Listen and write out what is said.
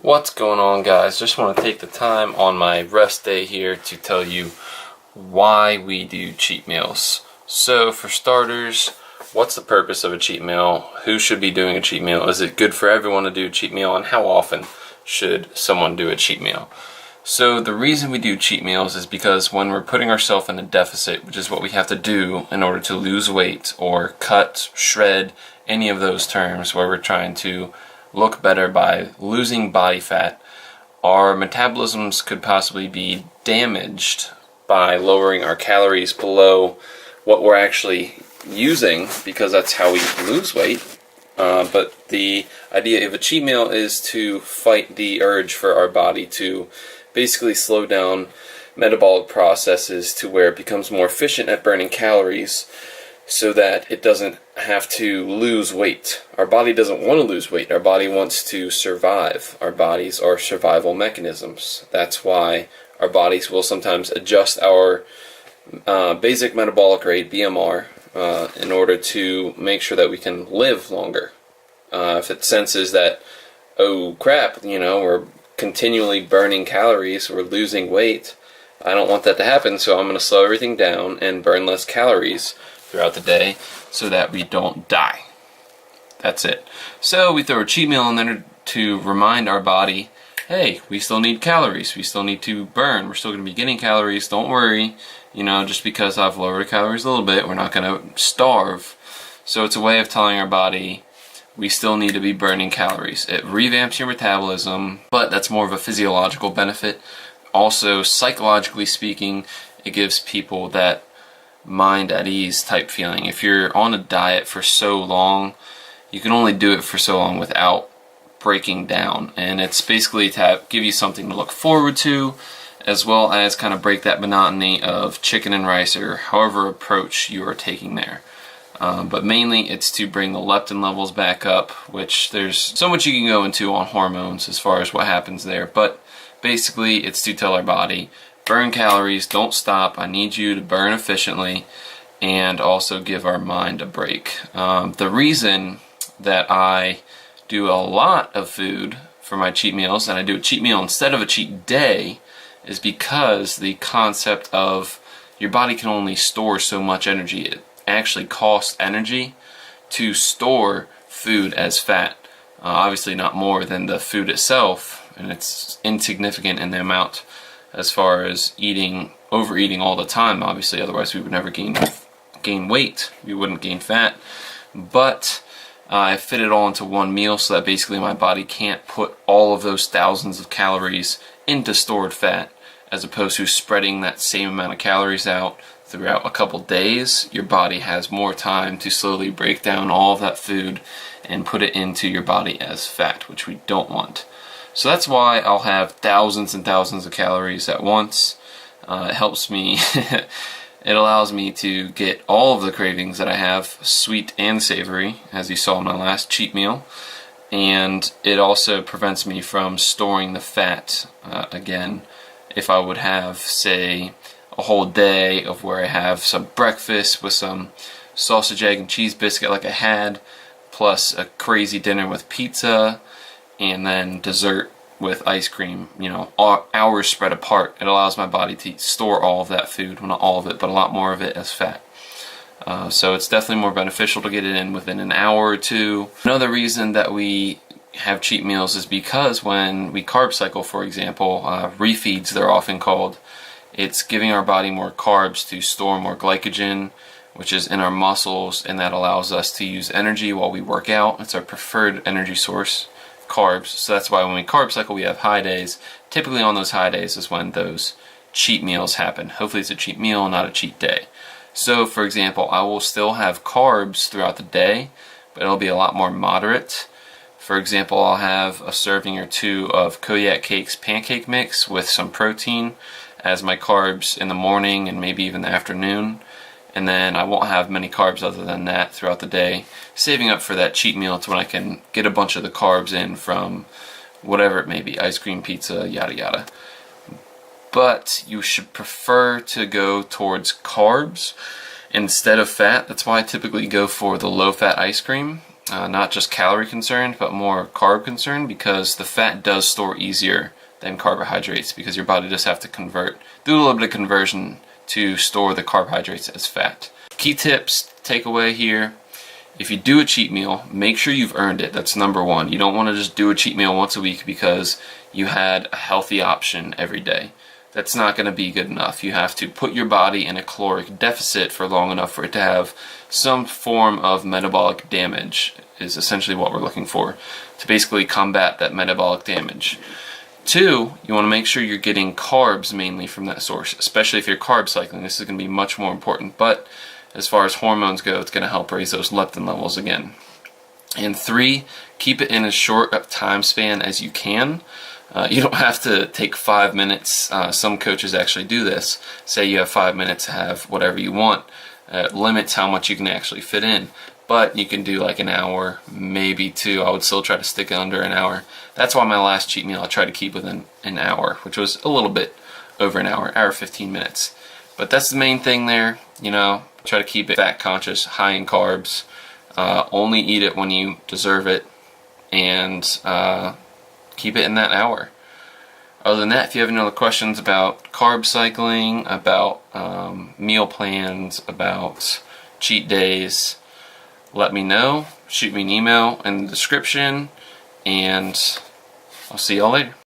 What's going on, guys? Just want to take the time on my rest day here to tell you why we do cheat meals. So for starters, what's the purpose of a cheat meal? Who should be doing a cheat meal? Is it good for everyone to do a cheat meal? And how often should someone do a cheat meal? So the reason we do cheat meals is because when we're putting ourselves in a deficit, which is what we have to do in order to lose weight or cut, shred, any of those terms where we're trying to look better by losing body fat, our metabolisms could possibly be damaged by lowering our calories below what we're actually using, because that's how we lose weight. But the idea of a cheat meal is to fight the urge for our body to basically slow down metabolic processes to where it becomes more efficient at burning calories, so that it doesn't have to lose weight. Our body doesn't want to lose weight. Our body wants to survive. Our bodies are survival mechanisms. That's why our bodies will sometimes adjust our basic metabolic rate, BMR, in order to make sure that we can live longer. If it senses that, oh crap, we're continually burning calories, we're losing weight, I don't want that to happen, so I'm going to slow everything down and burn less calories throughout the day so that we don't die. That's it. So we throw a cheat meal in there to remind our body, hey, we still need calories, we still need to burn, we're still going to be getting calories, don't worry, just because I've lowered calories a little bit, we're not going to starve. So it's a way of telling our body we still need to be burning calories. It revamps your metabolism, but that's more of a physiological benefit. Also, psychologically speaking, it gives people that mind at ease type feeling. If you're on a diet for so long, you can only do it for so long without breaking down, and it's basically to give you something to look forward to, as well as kind of break that monotony of chicken and rice or however approach you are taking there. But mainly it's to bring the leptin levels back up, which there's so much you can go into on hormones as far as what happens there, but basically it's to tell our body, burn calories, don't stop, I need you to burn efficiently, and also give our mind a break. The reason that I do a lot of food for my cheat meals, and I do a cheat meal instead of a cheat day, is because the concept of your body can only store so much energy. It actually costs energy to store food as fat. Obviously not more than the food itself, and it's insignificant in the amount as far as overeating all the time. Obviously, otherwise we would never gain weight. We wouldn't gain fat. But I fit it all into one meal so that basically my body can't put all of those thousands of calories into stored fat, as opposed to spreading that same amount of calories out throughout a couple days. Your body has more time to slowly break down all of that food and put it into your body as fat, which we don't want. So that's why I'll have thousands and thousands of calories at once. It helps me, it allows me to get all of the cravings that I have, sweet and savory, as you saw in my last cheat meal. And it also prevents me from storing the fat again. If I would have, say, a whole day of where I have some breakfast with some sausage, egg, and cheese biscuit like I had, plus a crazy dinner with pizza, and then dessert with ice cream, hours spread apart. It allows my body to store all of that food, well, not all of it, but a lot more of it as fat. So it's definitely more beneficial to get it in within an hour or two. Another reason that we have cheat meals is because when we carb cycle, for example, refeeds they're often called, it's giving our body more carbs to store more glycogen, which is in our muscles, and that allows us to use energy while we work out. It's our preferred energy source, carbs. So that's why when we carb cycle, we have high days. Typically on those high days is when those cheat meals happen. Hopefully it's a cheat meal, not a cheat day. So for example, I will still have carbs throughout the day, but it'll be a lot more moderate. For example, I'll have a serving or two of qucik cakes pancake mix with some protein as my carbs in the morning and maybe even the afternoon. And then I won't have many carbs other than that throughout the day, saving up for that cheat meal to when I can get a bunch of the carbs in from whatever it may be, ice cream, pizza, yada yada. But you should prefer to go towards carbs instead of fat. That's why I typically go for the low-fat ice cream. not just calorie concerned, but more carb concerned, because the fat does store easier than carbohydrates, because your body does have to do a little bit of conversion to store the carbohydrates as fat. Key tips, takeaway here: if you do a cheat meal, make sure you've earned it. That's number one. You don't want to just do a cheat meal once a week because you had a healthy option every day. That's not going to be good enough. You have to put your body in a caloric deficit for long enough for it to have some form of metabolic damage, is essentially what we're looking for, to basically combat that metabolic damage. Two, you want to make sure you're getting carbs mainly from that source, especially if you're carb cycling. This is going to be much more important, but as far as hormones go, it's going to help raise those leptin levels again. And three, keep it in as short a time span as you can. You don't have to take 5 minutes. Some coaches actually do this. Say you have 5 minutes to have whatever you want. Limits how much you can actually fit in. But you can do like an hour, maybe 2. I would still try to stick under an hour. That's why my last cheat meal I tried to keep within an hour, which was a little bit over an hour 15 minutes. But that's the main thing there. Try to keep it fat conscious, high in carbs. Only eat it when you deserve it, and keep it in that hour. Other than that, if you have any other questions about carb cycling, about meal plans, about cheat days, let me know. Shoot me an email in the description, and I'll see y'all later.